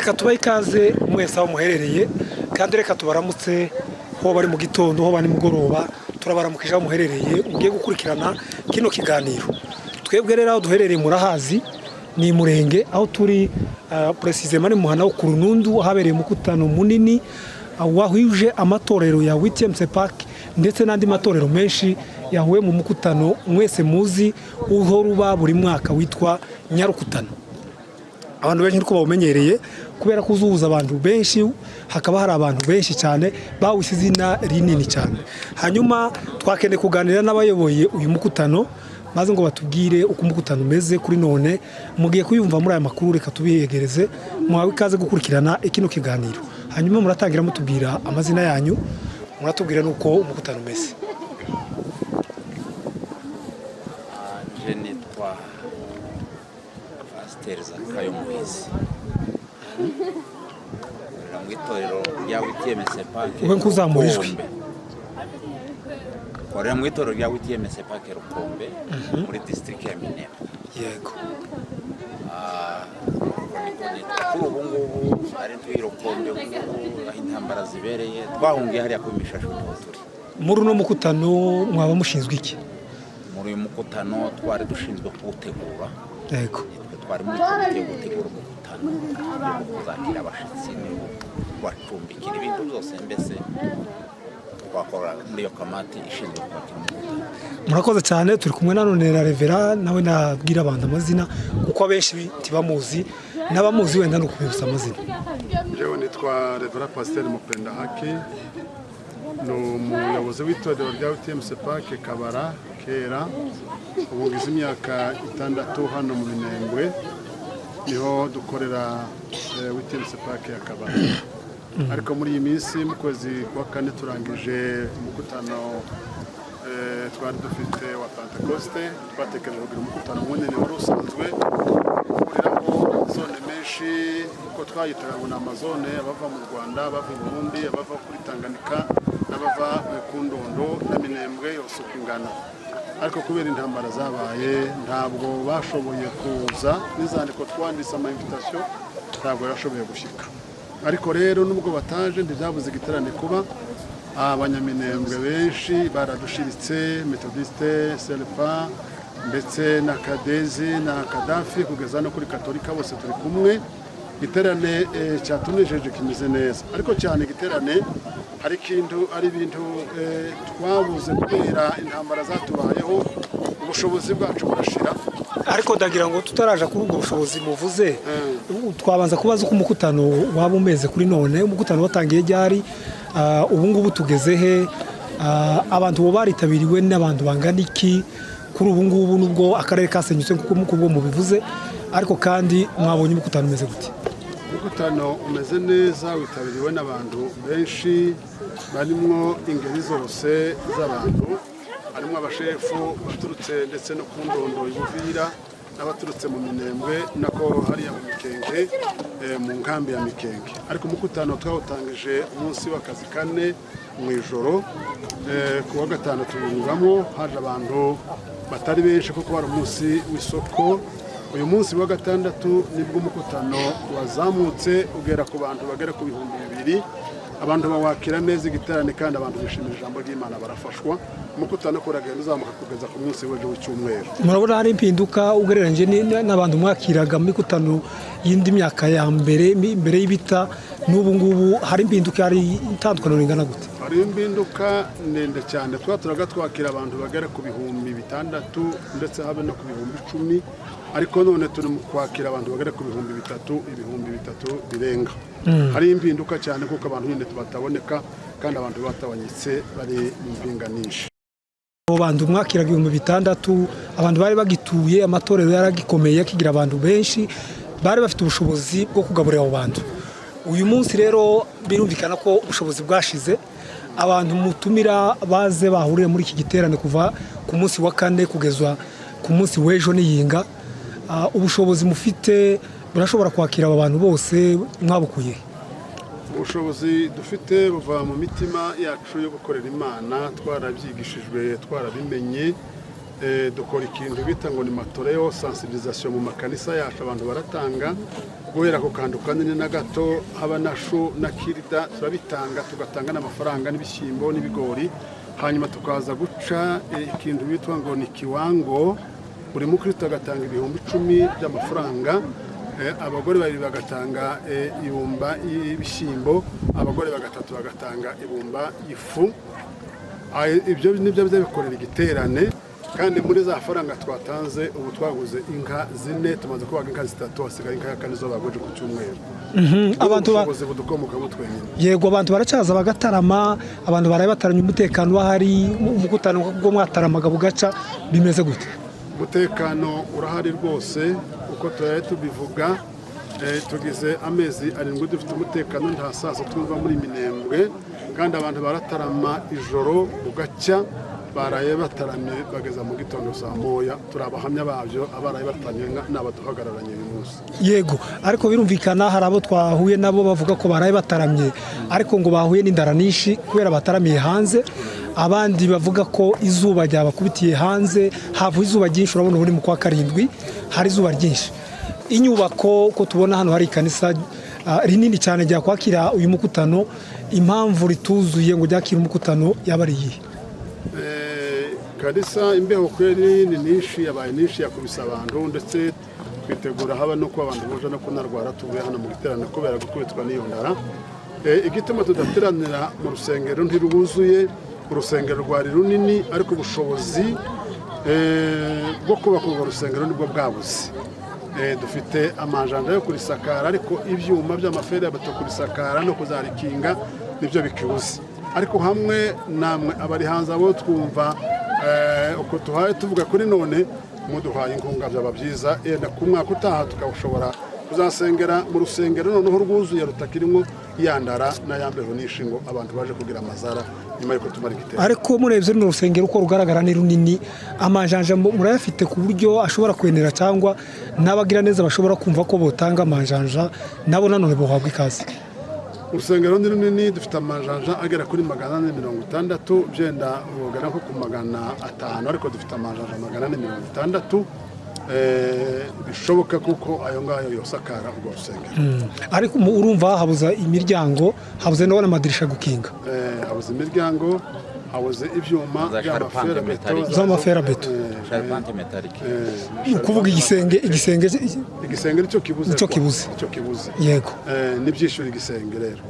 reka tubahe ikaze mwese aho muherereye kandi reka tubaramutse ho bari mu gitondo ho bari mugoroba turabaramukije aho muherereye ugiye gukurikirana kino kiganiro. Twebwe rero aho duherereye murahazi ni Murenge aho turi precisement ni muhana wo ku Runundu habereye umukutano munini wahuje amatorero ya WTMCPAC ndetse n'andi matorero menshi yahuye mu mukutano mwese muzi uho ruba buri mwaka witwa Nyarukutano. Abantu benshi niko bawumenyereye kubera kuzuhuza abantu benshi, hakaba hari abantu benshi cyane bawise izina rinini cyane. Hanyuma twakende kuganira n'abayoboye uyu mukutano maze ngo batubwire uko umukutano umeze kuri none. Mugiye kuyumva muri aya makuru, reka tubiyegereze muhawe ikaze gukurikirana ikino kiganiro. Hanyuma muratangira mutubwira amazina yanyu, muratubwira nuko umukutano umeze. Nitwa Pasteur Zakayo Muhizi mu itorero rya WTMCPAC. Ube nkuzamura ijwi. Korera mu itorero rya WTMCPAC Rukombe muri district ya Minembwe. Yego. Kuri ubu ngubu ari Rukombe aho intambara zibereye, twahungiye hariya ku Mishashu turi. Muri uno mukutano mwaba mushinzwe iki? Muri uyu mukutano twari dushinzwe kuwutegura. Yego. Twari muri komite yo gutegura umukutano, kuzakira abashitsi bacumbikira ibintu byose, mbese twakora muri iyo kamati ishinzwe kwakira umukutano. Murakoze cyane. Turi kumwe na none na Revera, nawe nabwira abantu amazina kuko abenshi tibamuzi, n'abamuzi wenda no kubibutsa amazina. Jewe nitwa Revera Pasteur Mupenda Haki, no umuyobozi w'itorero rya WTMCPAC Kabara kera, ubu ngize imyaka 6 hano mu Minembwe, niho dukorera WTMCPAC ya Kabara. Ariko muri iyi minsi mu kwezi kwa kane turangije umukutano twari dufite wa Pentecoste, twatekereje kugira umukutano munini wari usanzwe uriraho zone menshi uko twayitara ngo ni amazone, abava mu Rwanda, abava i Burundi, abava kuri Tanganyika, n'abava ku Ndondo na Minembwe yose uko ingana. Ariko kubera intambara zabaye ntabwo bashoboye kuza, n'izandiko twanditse ama invitation ntabwo yarashoboye gushika. Ariko rero nubwo bataje ntibyabuze igiterane kuba abanyaminembwe benshi baradushiritse, Methodiste, Selpa ndetse na Kadezi na Kadafi kugeza no kuri Katolika bose turi kumwe. Giterane cyatunejeje kimeze neza, ariko cyane igiterane ari ibintu twabuze kubera intambara zatubayeho, ubushobozi bwacu burashira. Ariko ndagira ngo tutaraja kuri ubwo bushobozi muvuze, twabanza kubaza uko umukutano waba umeze kuri none. Umukutano watangiye ryari, ubu ngubu tugeze he, abantu bo baritabiriwe n'abantu bangana iki kuri ubu ngubu, nubwo akarere kasenyutse nkuko mu bivuze, ariko kandi mwabonye umukutano umeze gute? Umukutano umeze neza, witabiriwe n'abantu benshi, barimo ingeri zose z'abantu, harimo abashefu baturutse ndetse no ku Ndondo y'Ubuvira, n'abaturutse mu Minembwe nako hariya mu Mikenge, mu nkambi ya Mikenge. Ariko umukutano twawutangije umunsi w'akazi kane mu ijoro, ku wa gatanu tuwungamo haje abantu batari benshi kuko wari umunsi w'isoko. Uyu munsi wa gatandatu nibwo umukutano wazamutse ugera ku bantu bagera ku 2,000. Abantu bawakira neza igiterane kandi abantu bishimira ijambo ry'Imana barafashwa. Umukutano kuragenda uzamuka kugeza ku munsi w'ejo w'icyumweru. Murabona hari impinduka ugereranyije n'abantu mwakiraga mu mikutano y'indi myaka ya mbere y'ibita n'ubu ngubu, hari impinduka, hari itandukano ringana gute? Hari impinduka ndende cyane. Twaturaga twakira abantu bagera ku 6,000 ndetse habe no ku 10,000, ariko none turi mu kwakira abantu bagera ku 3,000 birenga. Hari impinduka cyane kuko abantu nyine bataboneka kandi abantu batabanyitse bari mu mpinganisha. Abantu mwakiraga 6,000, abantu bari bagituye, amatorero yaragikomeye kigira abantu benshi, bari bafite ubushobozi bwo kugaburira abo bantu. Uyu munsi rero birumvikana ko ubushobozi bwashize, abantu mutumira baze bahurira muri iki giterane kuva ku munsi wa kane kugezwa ku munsi w'ejo n'iyinga. Ubushobozi mufite burashobora kwakira aba bantu bose mwabukuye? Ubushobozi dufite buva mu mitima yacu yo gukorera Imana, twarabyigishijwe, twarabimenye, dukora ikintu bita ngo ni matoreo sensibilisation mu makanisa yacu, abantu baratanga guhera ku kantu kanini na gato, haba na shu na kirida turabitanga, tugatanga n'amafaranga n'ibishyimbo n'ibigori, hanyuma tukaza guca ikintu bitwa ngo ni kiwango, buri mukristo agatanga ibihumbi 10 by'amafaranga, abagore babiri bagatanga ibumba y'ibishyimbo, abagore bagatatu bagatanga ibumba y'ifu. Ibyo nibyo bikorera igiterane, kandi muri za faranga twatanze ubu twaguze inka 4, tumaze kubaga inka 3, hasigaye inka ya 4 zo bagoje ku cyumweru. Abantu budukomoka mutwenyine. Yego, abantu baracaza bagatarama, abantu baraye bataranye umutekano bahari, umukutano bwo mwataramaga bugaca, bimeze gute? Umutekano urahari rwose, uko turaye tubivuga, tugize amezi 7 dufite umutekano, nta saso twumva muri Minembwe, kandi abantu baratarama ijoro bugacya, baraye bataramye bageza mu gitondo saa moya, turabahamya babyo abaraye batanye n'abaduhagararanye uyu munsi. Yego, ariko birumvikana hari abo twahuye nabo bavuga ko baraye bataramye, ariko ngo bahuye n'indara nyinshi kubera bataramiye hanze. Abandi bavuga ko izuba ryabakubitiye hanze, havuye izuba ryinshi, urabona buri mu kwa 7 hari izuba ryinshi. Inyubako ko tubona hano hari ikanisa rinini cyane rya kwakira uyu mukutano, impamvu rituzuye ngo ryakira umukutano yabariye. Kanisa imbeho kweri ni nishi, yabaye nishi yakubisa abantu, ndetse twitegura haba no ko abantu boje no kunarwara tuvuye hano mu giterane kubera gukubitwa n'iyo ndara. Igituma tudateranira mu rusengero ntirubuzuye, urusengero rwari runini, ariko ubushobozi bwo kubaka urwo rusengero nibwo bwabuze. Dufite amajanja yo kurisakara, ariko ibyuma by'amaferi abato kurisakara no kuzarikinga nibyo bikibuze. Ariko hamwe namwe abari hanze abo twumva uko tuhaye tuvuga kuri none, muduhaye inkunga byaba byiza, yenda ku mwaka utaha tukawushobora kuzasengera mu rusengero noneho rwuzuye rutakirimo yandara n'ayambeho nishingo abantu baje kugira amazara nyuma yuko tumara igitero. Ariko murebye no rusengero uko rugaragara ni runini, amajanja murayafite ku buryo ashobora kwenera, cyangwa n'abagira neza bashobora kumva ko botanga amajanja nabo nanone bohabwa ikaze? Urusengero ni runini, dufite amajanja agera kuri 460, byenda bugana nko ku 500, ariko dufite amajanja 460 bishoboka kuko ayo ngayo yosakara urwo rusengero. Ariko urumva habuza imiryango, habuze no n'amadirisha gukinga, habuze imiryango, habuze ibyuma z'amaferabeto, ukuvuga igisenge nicyo kibuze. Yego, n'ibyishura igisenge rero.